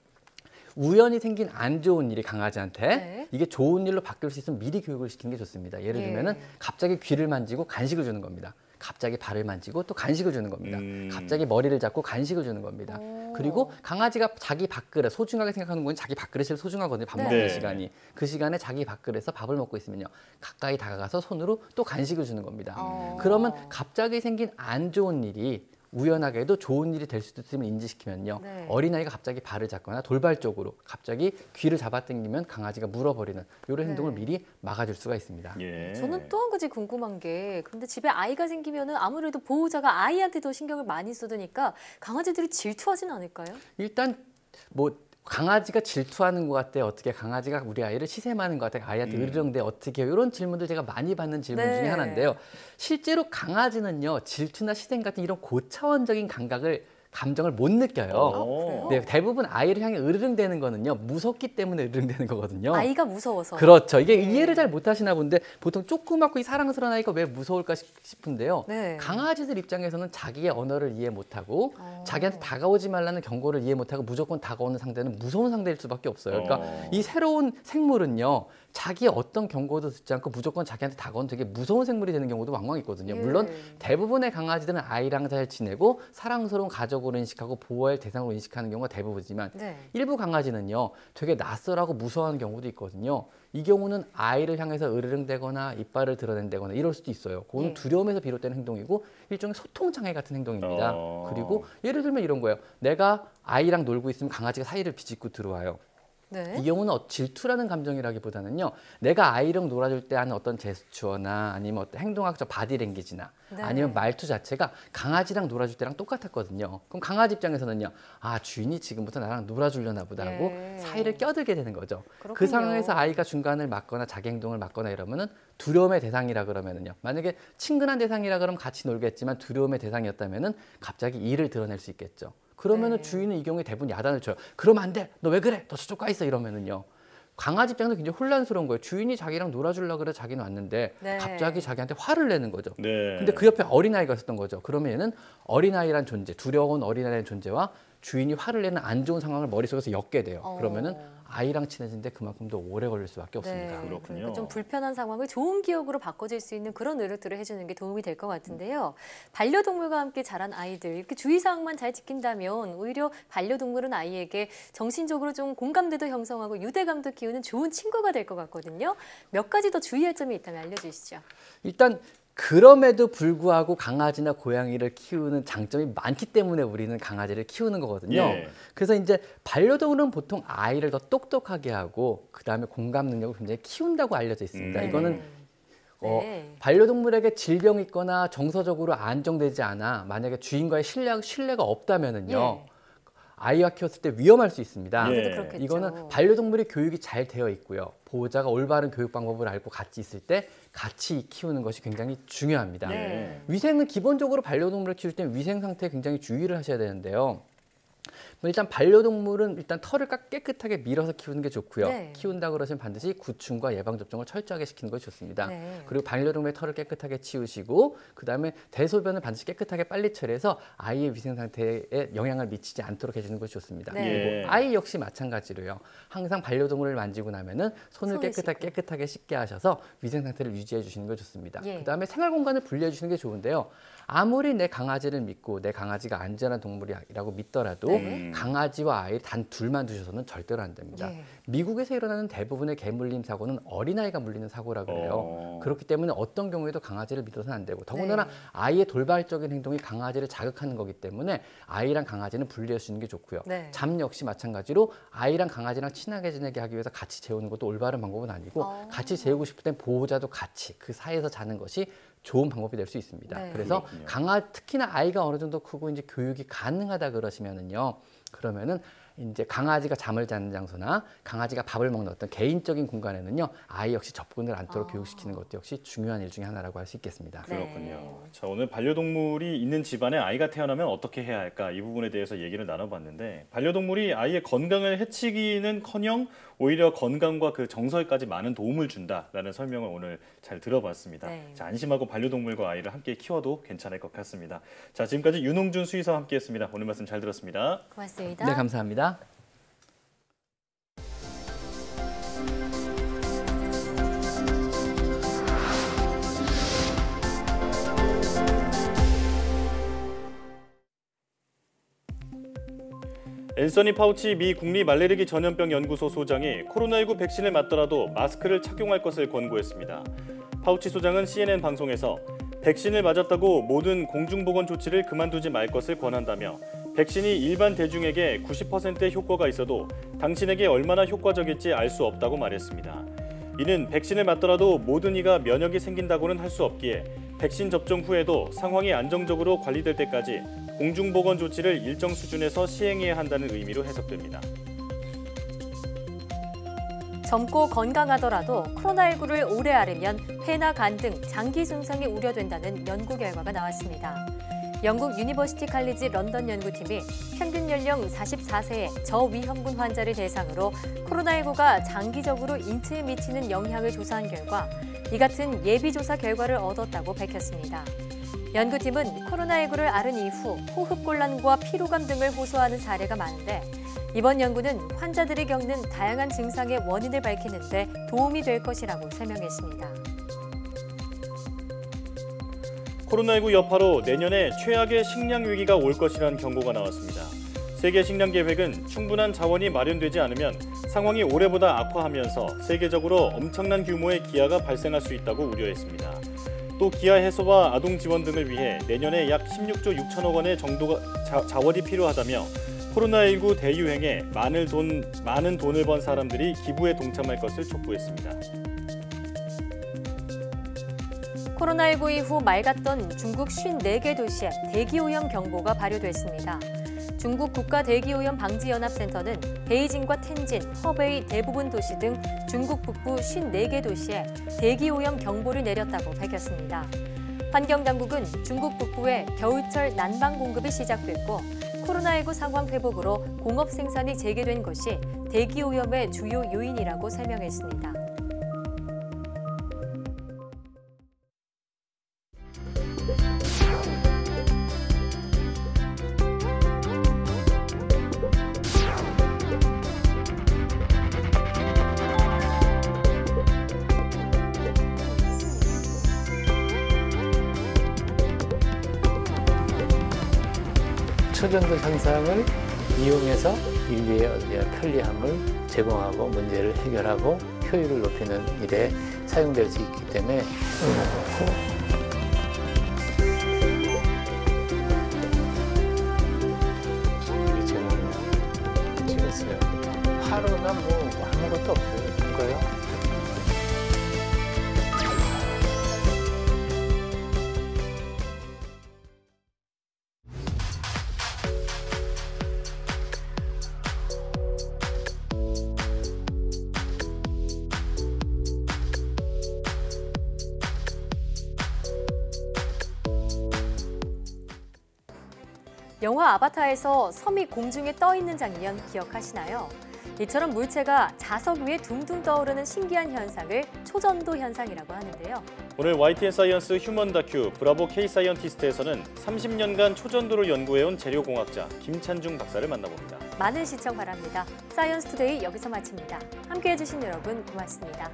우연히 생긴 안 좋은 일이 강아지한테 이게 좋은 일로 바뀔 수 있으면 미리 교육을 시키는 게 좋습니다. 예를 들면은 갑자기 귀를 만지고 간식을 주는 겁니다. 갑자기 발을 만지고 또 간식을 주는 겁니다. 갑자기 머리를 잡고 간식을 주는 겁니다. 그리고 강아지가 자기 밥그릇, 소중하게 생각하는 건 자기 밥그릇이 소중하거든요. 밥 먹는 시간이. 그 시간에 자기 밥그릇에서 밥을 먹고 있으면요, 가까이 다가가서 손으로 또 간식을 주는 겁니다. 그러면 갑자기 생긴 안 좋은 일이 우연하게도 좋은 일이 될 수도 있음을 인지시키면요, 어린아이가 갑자기 발을 잡거나 돌발 쪽으로 갑자기 귀를 잡아당기면 강아지가 물어버리는 이런 행동을 미리 막아줄 수가 있습니다. 저는 또 한 가지 궁금한 게, 그런데 집에 아이가 생기면은 아무래도 보호자가 아이한테 더 신경을 많이 쏟으니까 강아지들이 질투하진 않을까요? 일단 뭐 강아지가 질투하는 것 같아, 어떻게 강아지가 우리 아이를 시샘하는 것 같아, 아이한테 으르렁대 어떻게 해요? 이런 질문들 제가 많이 받는 질문 중에 하나인데요. 실제로 강아지는요, 질투나 시샘 같은 이런 고차원적인 감정을 못 느껴요. 대부분 아이를 향해 으르렁대는 거는요, 무섭기 때문에 으르렁대는 거거든요. 아이가 무서워서. 그렇죠. 이게 이해를 잘 못하시나 본데, 보통 조그맣고 이 사랑스러운 아이가 왜 무서울까 싶은데요. 강아지들 입장에서는 자기의 언어를 이해 못하고 자기한테 다가오지 말라는 경고를 이해 못하고 무조건 다가오는 상대는 무서운 상대일 수밖에 없어요. 그러니까 이 새로운 생물은요, 자기의 어떤 경고도 듣지 않고 무조건 자기한테 다가오는 되게 무서운 생물이 되는 경우도 왕왕 있거든요. 물론 대부분의 강아지들은 아이랑 잘 지내고 사랑스러운 가족으로 인식하고 보호할 대상으로 인식하는 경우가 대부분이지만 일부 강아지는요, 되게 낯설하고 무서워하는 경우도 있거든요. 이 경우는 아이를 향해서 으르렁대거나 이빨을 드러낸다거나 이럴 수도 있어요. 그건 두려움에서 비롯되는 행동이고 일종의 소통장애 같은 행동입니다. 그리고 예를 들면 이런 거예요. 내가 아이랑 놀고 있으면 강아지가 사이를 비집고 들어와요. 네. 이 경우는 질투라는 감정이라기보다는요. 내가 아이랑 놀아줄 때 하는 어떤 제스처나 아니면 어떤 행동학적 바디랭귀지나 네. 아니면 말투 자체가 강아지랑 놀아줄 때랑 똑같았거든요. 그럼 강아지 입장에서는요. 아, 주인이 지금부터 나랑 놀아주려나 보다 하고 사이를 껴들게 되는 거죠. 그렇군요. 그 상황에서 아이가 중간을 막거나 자기 행동을 막거나 이러면은 두려움의 대상이라 그러면은요. 만약에 친근한 대상이라 그러면 같이 놀겠지만 두려움의 대상이었다면은 갑자기 이를 드러낼 수 있겠죠. 그러면은 주인은 이 경우에 대부분 야단을 쳐요. 그러면 안 돼. 너 왜 그래? 너 저쪽 가 있어. 이러면은요. 강아지 입장에서 굉장히 혼란스러운 거예요. 주인이 자기랑 놀아주려고 그래 자기는 왔는데 갑자기 자기한테 화를 내는 거죠. 근데 그 옆에 어린아이가 있었던 거죠. 그러면 얘는 어린아이란 존재, 두려운 어린아이란 존재와 주인이 화를 내는 안 좋은 상황을 머릿속에서 엮게 돼요. 그러면은 아이랑 친해지는데 그만큼 더 오래 걸릴 수밖에 없습니다. 네, 그러니까 좀 불편한 상황을 좋은 기억으로 바꿔줄 수 있는 그런 노력들을 해주는 게 도움이 될 것 같은데요. 반려동물과 함께 자란 아이들, 이렇게 주의사항만 잘 지킨다면 오히려 반려동물은 아이에게 정신적으로 좀 공감대도 형성하고 유대감도 키우는 좋은 친구가 될 것 같거든요. 몇 가지 더 주의할 점이 있다면 알려주시죠. 일단 그럼에도 불구하고 강아지나 고양이를 키우는 장점이 많기 때문에 우리는 강아지를 키우는 거거든요. 그래서 이제 반려동물은 보통 아이를 더 똑똑하게 하고 그다음에 공감 능력을 굉장히 키운다고 알려져 있습니다. 이거는 반려동물에게 질병이 있거나 정서적으로 안정되지 않아 만약에 주인과의 신뢰가 없다면은요. 아이와 키웠을 때 위험할 수 있습니다. 이거는 반려동물이 교육이 잘 되어 있고요. 보호자가 올바른 교육 방법을 알고 같이 있을 때 같이 키우는 것이 굉장히 중요합니다. 위생은 기본적으로 반려동물을 키울 때 위생 상태에 굉장히 주의를 하셔야 되는데요. 일단 반려동물은 일단 털을 깨끗하게 밀어서 키우는 게 좋고요. 키운다 그러시면 반드시 구충과 예방접종을 철저하게 시키는 것이 좋습니다. 그리고 반려동물의 털을 깨끗하게 치우시고 그다음에 대소변을 반드시 깨끗하게 빨리 처리해서 아이의 위생 상태에 영향을 미치지 않도록 해주는 것이 좋습니다. 그리고 아이 역시 마찬가지로요. 항상 반려동물을 만지고 나면은 손을 깨끗하게 씻게 하셔서 위생 상태를 유지해 주시는 게 좋습니다. 그다음에 생활 공간을 분리해 주시는 게 좋은데요. 아무리 내 강아지를 믿고 내 강아지가 안전한 동물이라고 믿더라도 강아지와 아이 단 둘만 두셔서는 절대로 안 됩니다. 미국에서 일어나는 대부분의 개 물림 사고는 어린아이가 물리는 사고라고 해요. 그렇기 때문에 어떤 경우에도 강아지를 믿어서는 안 되고 더군다나 아이의 돌발적인 행동이 강아지를 자극하는 거기 때문에 아이랑 강아지는 분리해 주시는 게 좋고요. 잠 역시 마찬가지로 아이랑 강아지랑 친하게 지내게 하기 위해서 같이 재우는 것도 올바른 방법은 아니고 같이 재우고 싶을 땐 보호자도 같이 그 사이에서 자는 것이 좋은 방법이 될 수 있습니다. 그래서 특히나 아이가 어느 정도 크고 이제 교육이 가능하다 그러시면은요. 그러면은 이제 강아지가 잠을 자는 장소나 강아지가 밥을 먹는 어떤 개인적인 공간에는요. 아이 역시 접근을 않도록 교육시키는 것도 역시 중요한 일 중에 하나라고 할 수 있겠습니다. 그렇군요. 자, 오늘 반려동물이 있는 집안에 아이가 태어나면 어떻게 해야 할까 이 부분에 대해서 얘기를 나눠봤는데 반려동물이 아이의 건강을 해치기는커녕 오히려 건강과 그 정서에까지 많은 도움을 준다라는 설명을 오늘 잘 들어봤습니다. 자, 안심하고 반려동물과 아이를 함께 키워도 괜찮을 것 같습니다. 자, 지금까지 윤홍준 수의사와 함께했습니다. 오늘 말씀 잘 들었습니다. 고맙습니다. 네, 감사합니다. 앤서니 파우치 미 국립알레르기 전염병 연구소 소장이 코로나19 백신을 맞더라도 마스크를 착용할 것을 권고했습니다. 파우치 소장은 CNN 방송에서 백신을 맞았다고 모든 공중보건 조치를 그만두지 말 것을 권한다며 백신이 일반 대중에게 90%의 효과가 있어도 당신에게 얼마나 효과적일지 알 수 없다고 말했습니다. 이는 백신을 맞더라도 모든 이가 면역이 생긴다고는 할 수 없기에 백신 접종 후에도 상황이 안정적으로 관리될 때까지 공중보건 조치를 일정 수준에서 시행해야 한다는 의미로 해석됩니다. 젊고 건강하더라도 코로나19를 오래 앓으면 폐나 간 등 장기 손상이 우려된다는 연구 결과가 나왔습니다. 영국 유니버시티 칼리지 런던 연구팀이 평균 연령 44세의 저위험군 환자를 대상으로 코로나19가 장기적으로 인체에 미치는 영향을 조사한 결과 이 같은 예비조사 결과를 얻었다고 밝혔습니다. 연구팀은 코로나19를 앓은 이후 호흡곤란과 피로감 등을 호소하는 사례가 많은데 이번 연구는 환자들이 겪는 다양한 증상의 원인을 밝히는 데 도움이 될 것이라고 설명했습니다. 코로나19 여파로 내년에 최악의 식량 위기가 올 것이라는 경고가 나왔습니다. 세계 식량 계획은 충분한 자원이 마련되지 않으면 상황이 올해보다 악화하면서 세계적으로 엄청난 규모의 기아가 발생할 수 있다고 우려했습니다. 또 기아 해소와 아동 지원 등을 위해 내년에 약 16조 6천억 원의 정도가 자원이 필요하다며 코로나19 대유행에 많은 돈을 번 사람들이 기부에 동참할 것을 촉구했습니다. 코로나19 이후 맑았던 중국 54개 도시에 대기오염 경보가 발효됐습니다. 중국 국가대기오염 방지연합센터는 베이징과 텐진, 허베이 대부분 도시 등 중국 북부 54개 도시에 대기오염 경보를 내렸다고 밝혔습니다. 환경당국은 중국 북부에 겨울철 난방 공급이 시작됐고 코로나19 상황 회복으로 공업 생산이 재개된 것이 대기오염의 주요 요인이라고 설명했습니다. 초전도 현상을 이용해서 인류의 편리함을 제공하고 문제를 해결하고 효율을 높이는 일에 사용될 수 있기 때문에 지금 찍었어요. 하루나 뭐 아무것도 없어요. 이거요. 영화 아바타에서 섬이 공중에 떠 있는 장면 기억하시나요? 이처럼 물체가 자석 위에 둥둥 떠오르는 신기한 현상을 초전도 현상이라고 하는데요. 오늘 YTN 사이언스 휴먼 다큐 브라보 K-사이언티스트에서는 30년간 초전도를 연구해온 재료공학자 김찬중 박사를 만나봅니다. 많은 시청 바랍니다. 사이언스 투데이 여기서 마칩니다. 함께해 주신 여러분 고맙습니다.